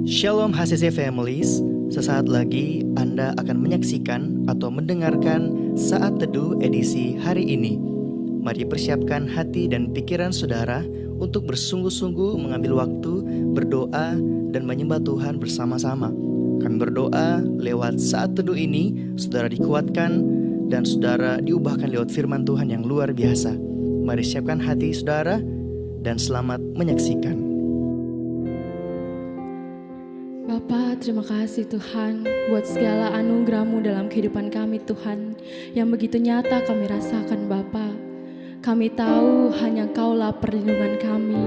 Shalom HCC Families, sesaat lagi Anda akan menyaksikan atau mendengarkan Saat Teduh edisi hari ini. Mari persiapkan hati dan pikiran saudara untuk bersungguh-sungguh mengambil waktu, berdoa, dan menyembah Tuhan bersama-sama. Kami berdoa lewat Saat Teduh ini, saudara dikuatkan dan saudara diubahkan lewat firman Tuhan yang luar biasa. Mari siapkan hati saudara dan selamat menyaksikan. Bapa, terima kasih Tuhan buat segala anugerah-Mu dalam kehidupan kami Tuhan, yang begitu nyata kami rasakan Bapa. Kami tahu hanya Kaulah perlindungan kami,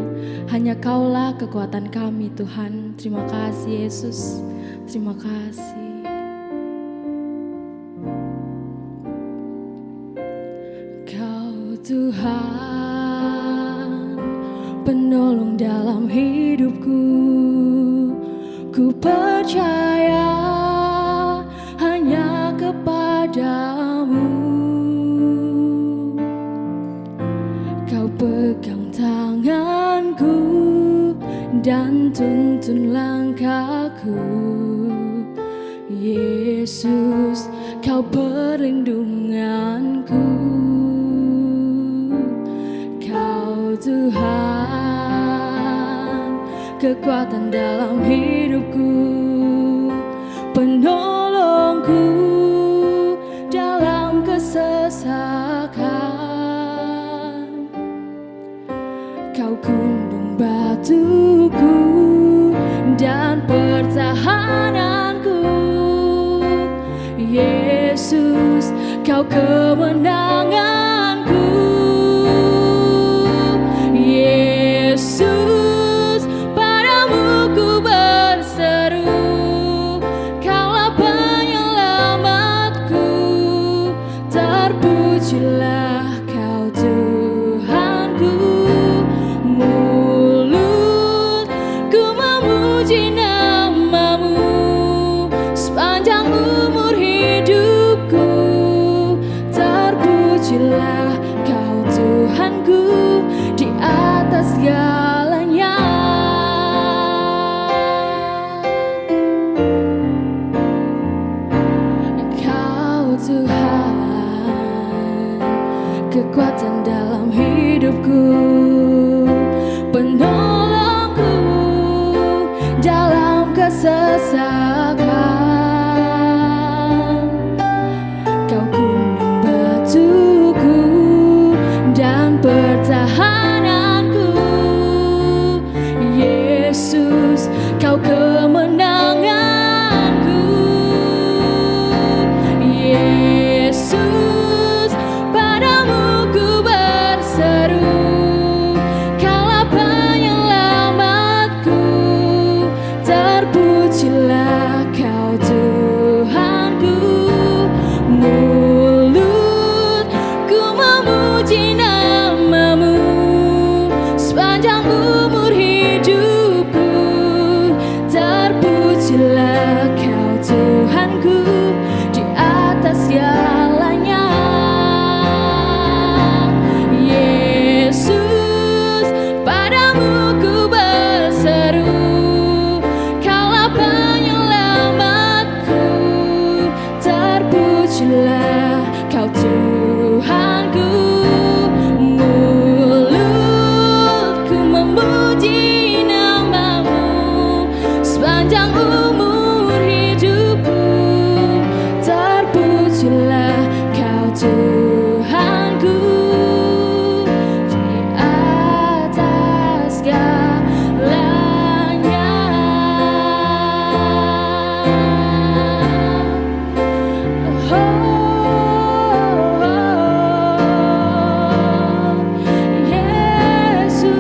hanya Kaulah kekuatan kami Tuhan. Terima kasih Yesus, terima kasih. Kau Tuhan, penolong dalam hidupku. Ku percaya hanya kepadamu. Kau pegang tanganku dan tuntun langkahku. Yesus, Kau perlindunganku. Kau Tuhan, kekuatan dalam hidupku, penolongku dalam kesesakan. Kau gunung batuku dan pertahananku. Yesus, Kau kemenanganku. Yesus, padamu ku berseru, Kaulah penyelamatku. Terpujilah Kau Tuhanku. Mulutku memuji nama-Mu sepanjang umur hidupku. Terpujilah Kau Tuhanku di atas segalanya. Kau Tuhan, kekuatan dalam hidupku, penolongku dalam kesesakan. Kau gunung batuku dan pertahananku. Yesus, Kau kemenanganku. Yesus, padamu ku berseru, Kaulah penyelamatku. Terpujilah Kau Tuhanku. Mulutku memuji nama-Mu sepanjang umur hidupku. Terpujilah Kau Tuhanku di atas segalanya. Yesus, padamu ku berseru, Kaulah penyelamatku. Terpujilah Kau Tuhanku. Mulutku memuji nama-Mu sepanjang umur hidupku. Terpujilah Kau Tuhanku di atas segalanya. Yesus,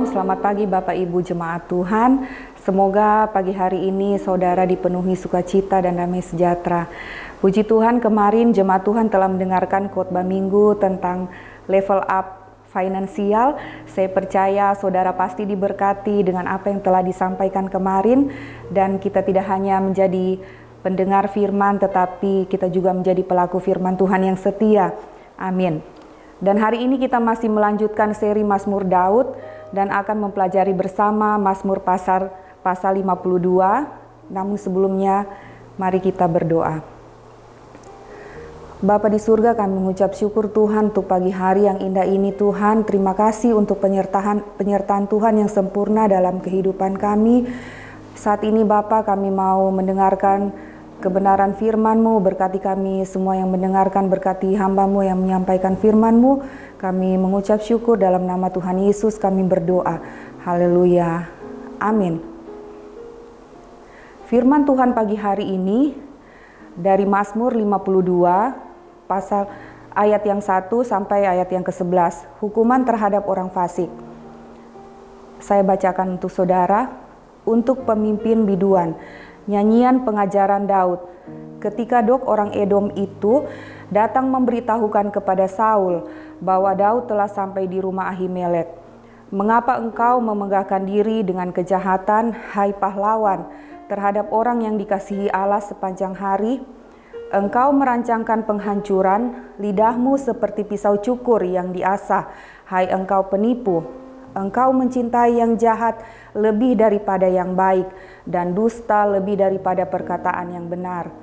Shalom, selamat pagi Bapak Ibu Jemaat Tuhan. Semoga pagi hari ini saudara dipenuhi sukacita dan damai sejahtera. Puji Tuhan, kemarin Jemaat Tuhan telah mendengarkan khotbah minggu tentang level up finansial. Saya percaya saudara pasti diberkati dengan apa yang telah disampaikan kemarin, dan kita tidak hanya menjadi pendengar firman, tetapi kita juga menjadi pelaku firman Tuhan yang setia. Amin. Dan hari ini kita masih melanjutkan seri Mazmur Daud dan akan mempelajari bersama Mazmur pasal 52. Namun sebelumnya mari kita berdoa. Bapa di surga, kami mengucap syukur Tuhan untuk pagi hari yang indah ini Tuhan. Terima kasih untuk penyertaan Tuhan yang sempurna dalam kehidupan kami. Saat ini Bapa, kami mau mendengarkan kebenaran firman-Mu. Berkati kami semua yang mendengarkan, berkati hamba-Mu yang menyampaikan firman-Mu. Kami mengucap syukur dalam nama Tuhan Yesus kami berdoa. Haleluya. Amin. Firman Tuhan pagi hari ini dari Mazmur 52 pasal ayat yang 1 sampai ayat yang ke-11. Hukuman terhadap orang fasik. Saya bacakan untuk saudara. Untuk pemimpin biduan. Nyanyian pengajaran Daud. Ketika Dog orang Edom itu datang memberitahukan kepada Saul bahwa Daud telah sampai di rumah Ahimelek. Mengapa engkau memegahkan diri dengan kejahatan, hai pahlawan, terhadap orang yang dikasihi Allah sepanjang hari? Engkau merancangkan penghancuran, lidahmu seperti pisau cukur yang diasah, hai engkau penipu. Engkau mencintai yang jahat lebih daripada yang baik, dan dusta lebih daripada perkataan yang benar.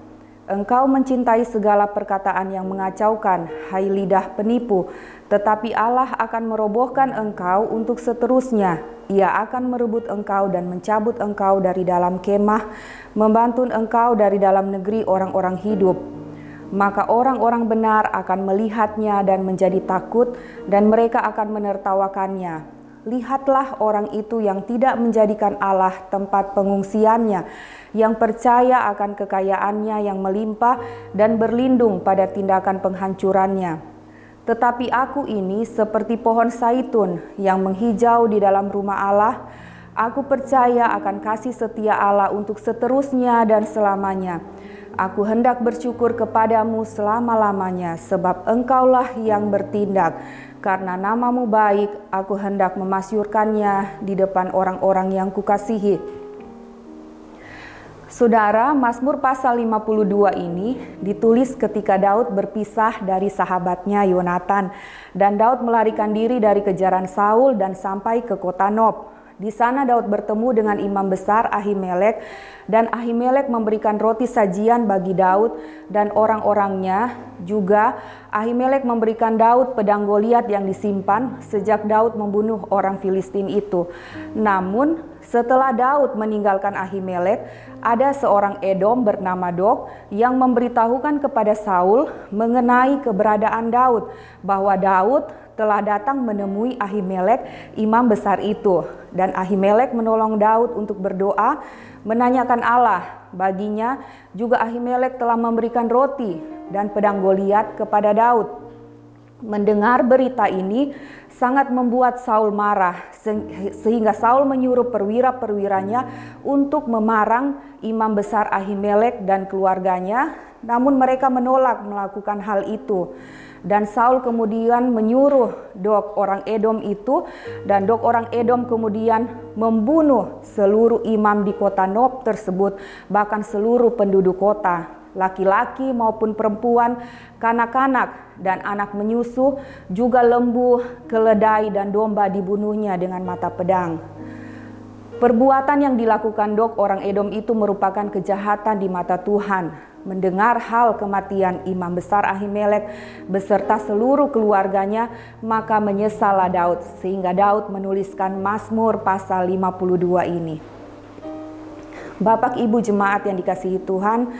Engkau mencintai segala perkataan yang mengacaukan, hai lidah penipu. Tetapi Allah akan merobohkan engkau untuk seterusnya. Ia akan merebut engkau dan mencabut engkau dari dalam kemah, membantun engkau dari dalam negeri orang-orang hidup. Maka orang-orang benar akan melihatnya dan menjadi takut, dan mereka akan menertawakannya. Lihatlah orang itu yang tidak menjadikan Allah tempat pengungsiannya, yang percaya akan kekayaannya yang melimpah dan berlindung pada tindakan penghancurannya. Tetapi aku ini seperti pohon zaitun yang menghijau di dalam rumah Allah. Aku percaya akan kasih setia Allah untuk seterusnya dan selamanya. Aku hendak bersyukur kepadamu selama-lamanya, sebab engkaulah yang bertindak. Karena namamu baik, aku hendak memasyurkannya di depan orang-orang yang kukasihi. Saudara, Mazmur pasal 52 ini ditulis ketika Daud berpisah dari sahabatnya Yonatan. Dan Daud melarikan diri dari kejaran Saul dan sampai ke kota Nob. Di sana Daud bertemu dengan imam besar Ahimelek, dan Ahimelek memberikan roti sajian bagi Daud dan orang-orangnya. Juga Ahimelek memberikan Daud pedang Goliat yang disimpan sejak Daud membunuh orang Filistin itu. Namun setelah Daud meninggalkan Ahimelek, ada seorang Edom bernama Dog yang memberitahukan kepada Saul mengenai keberadaan Daud, bahwa Daud telah datang menemui Ahimelek, imam besar itu. Dan Ahimelek menolong Daud untuk berdoa, menanyakan Allah. Baginya juga Ahimelek telah memberikan roti dan pedang Goliat kepada Daud. Mendengar berita ini sangat membuat Saul marah, sehingga Saul menyuruh perwira-perwiranya untuk memarang imam besar Ahimelek dan keluarganya. Namun mereka menolak melakukan hal itu. Dan Saul kemudian menyuruh Dog orang Edom itu, dan Dog orang Edom kemudian membunuh seluruh imam di kota Nob tersebut, bahkan seluruh penduduk kota, laki-laki maupun perempuan, kanak-kanak dan anak menyusu, juga lembu, keledai dan domba dibunuhnya dengan mata pedang. Perbuatan yang dilakukan Dog orang Edom itu merupakan kejahatan di mata Tuhan. Mendengar hal kematian imam besar Ahimelek beserta seluruh keluarganya, maka menyesallah Daud, sehingga Daud menuliskan Mazmur pasal 52 ini. Bapak Ibu jemaat yang dikasihi Tuhan,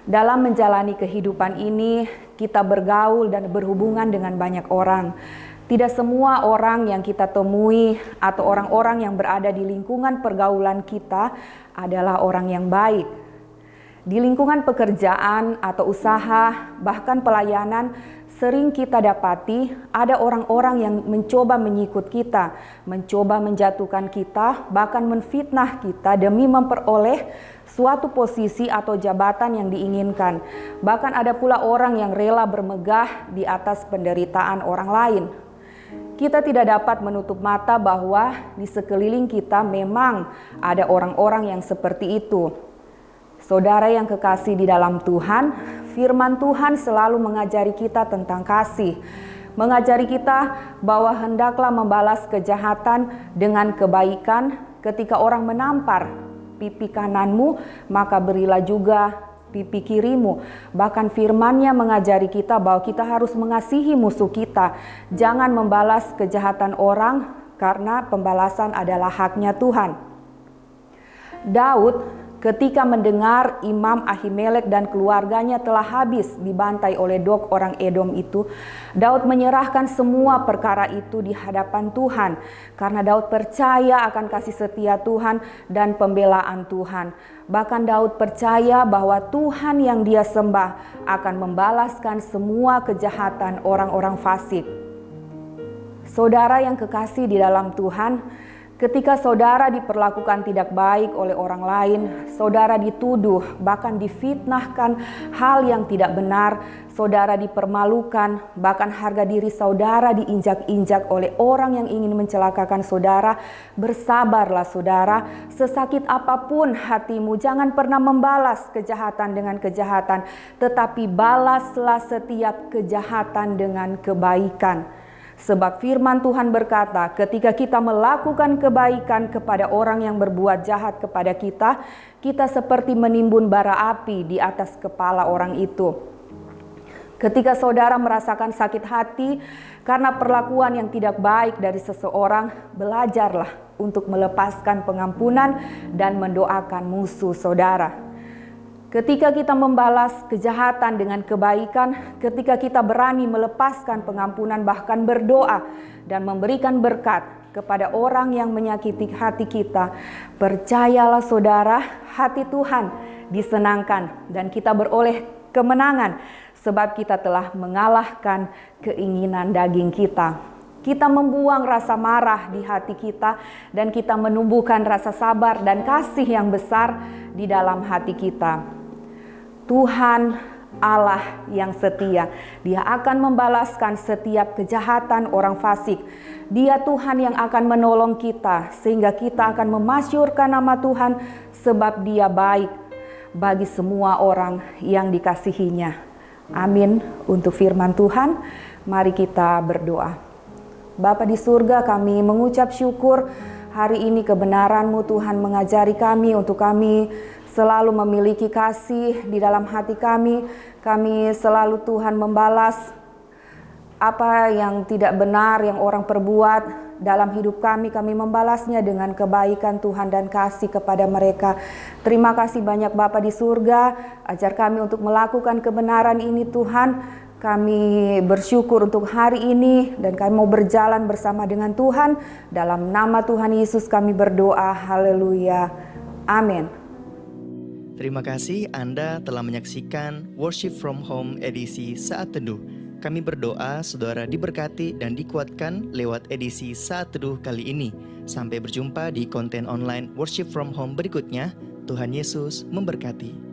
dalam menjalani kehidupan ini kita bergaul dan berhubungan dengan banyak orang. Tidak semua orang yang kita temui atau orang-orang yang berada di lingkungan pergaulan kita adalah orang yang baik. Di lingkungan pekerjaan atau usaha, bahkan pelayanan, Sering kita dapati ada orang-orang yang mencoba menyikut kita, mencoba menjatuhkan kita, bahkan menfitnah kita demi memperoleh suatu posisi atau jabatan yang diinginkan. Bahkan ada pula orang yang rela bermegah di atas penderitaan orang lain. Kita tidak dapat menutup mata bahwa di sekeliling kita memang ada orang-orang yang seperti itu. Saudara yang kekasih di dalam Tuhan, firman Tuhan selalu mengajari kita tentang kasih. Mengajari kita bahwa hendaklah membalas kejahatan dengan kebaikan. Ketika orang menampar pipi kananmu, maka berilah juga pipi kirimu. Bahkan firman-Nya mengajari kita bahwa kita harus mengasihi musuh kita. Jangan membalas kejahatan orang, karena pembalasan adalah haknya Tuhan. Daud ketika mendengar Imam Ahimelek dan keluarganya telah habis dibantai oleh Dog orang Edom itu, Daud menyerahkan semua perkara itu di hadapan Tuhan. Karena Daud percaya akan kasih setia Tuhan dan pembelaan Tuhan. Bahkan Daud percaya bahwa Tuhan yang dia sembah akan membalaskan semua kejahatan orang-orang fasik. Saudara yang kekasih di dalam Tuhan, ketika saudara diperlakukan tidak baik oleh orang lain, saudara dituduh, bahkan difitnahkan hal yang tidak benar, saudara dipermalukan, bahkan harga diri saudara diinjak-injak oleh orang yang ingin mencelakakan saudara, bersabarlah saudara. Sesakit apapun hatimu, jangan pernah membalas kejahatan dengan kejahatan, tetapi balaslah setiap kejahatan dengan kebaikan. Sebab firman Tuhan berkata, ketika kita melakukan kebaikan kepada orang yang berbuat jahat kepada kita, kita seperti menimbun bara api di atas kepala orang itu. Ketika saudara merasakan sakit hati karena perlakuan yang tidak baik dari seseorang, belajarlah untuk melepaskan pengampunan dan mendoakan musuh saudara. Ketika kita membalas kejahatan dengan kebaikan, ketika kita berani melepaskan pengampunan, bahkan berdoa dan memberikan berkat kepada orang yang menyakiti hati kita, percayalah saudara, hati Tuhan disenangkan dan kita beroleh kemenangan sebab kita telah mengalahkan keinginan daging kita. Kita membuang rasa marah di hati kita dan kita menumbuhkan rasa sabar dan kasih yang besar di dalam hati kita. Tuhan Allah yang setia, Dia akan membalaskan setiap kejahatan orang fasik. Dia Tuhan yang akan menolong kita sehingga kita akan memasyurkan nama Tuhan sebab Dia baik bagi semua orang yang dikasihinya. Amin. Untuk firman Tuhan, mari kita berdoa. Bapa di surga, kami mengucap syukur hari ini kebenaran-Mu Tuhan mengajari kami untuk kami selalu memiliki kasih di dalam hati kami. Kami selalu Tuhan membalas apa yang tidak benar yang orang perbuat dalam hidup kami. Kami membalasnya dengan kebaikan Tuhan dan kasih kepada mereka. Terima kasih banyak Bapa di surga. Ajar kami untuk melakukan kebenaran ini Tuhan. Kami bersyukur untuk hari ini dan kami mau berjalan bersama dengan Tuhan. Dalam nama Tuhan Yesus kami berdoa. Haleluya. Amin. Terima kasih Anda telah menyaksikan Worship from Home edisi Saat Teduh. Kami berdoa saudara diberkati dan dikuatkan lewat edisi Saat Teduh kali ini. Sampai berjumpa di konten online Worship from Home berikutnya. Tuhan Yesus memberkati.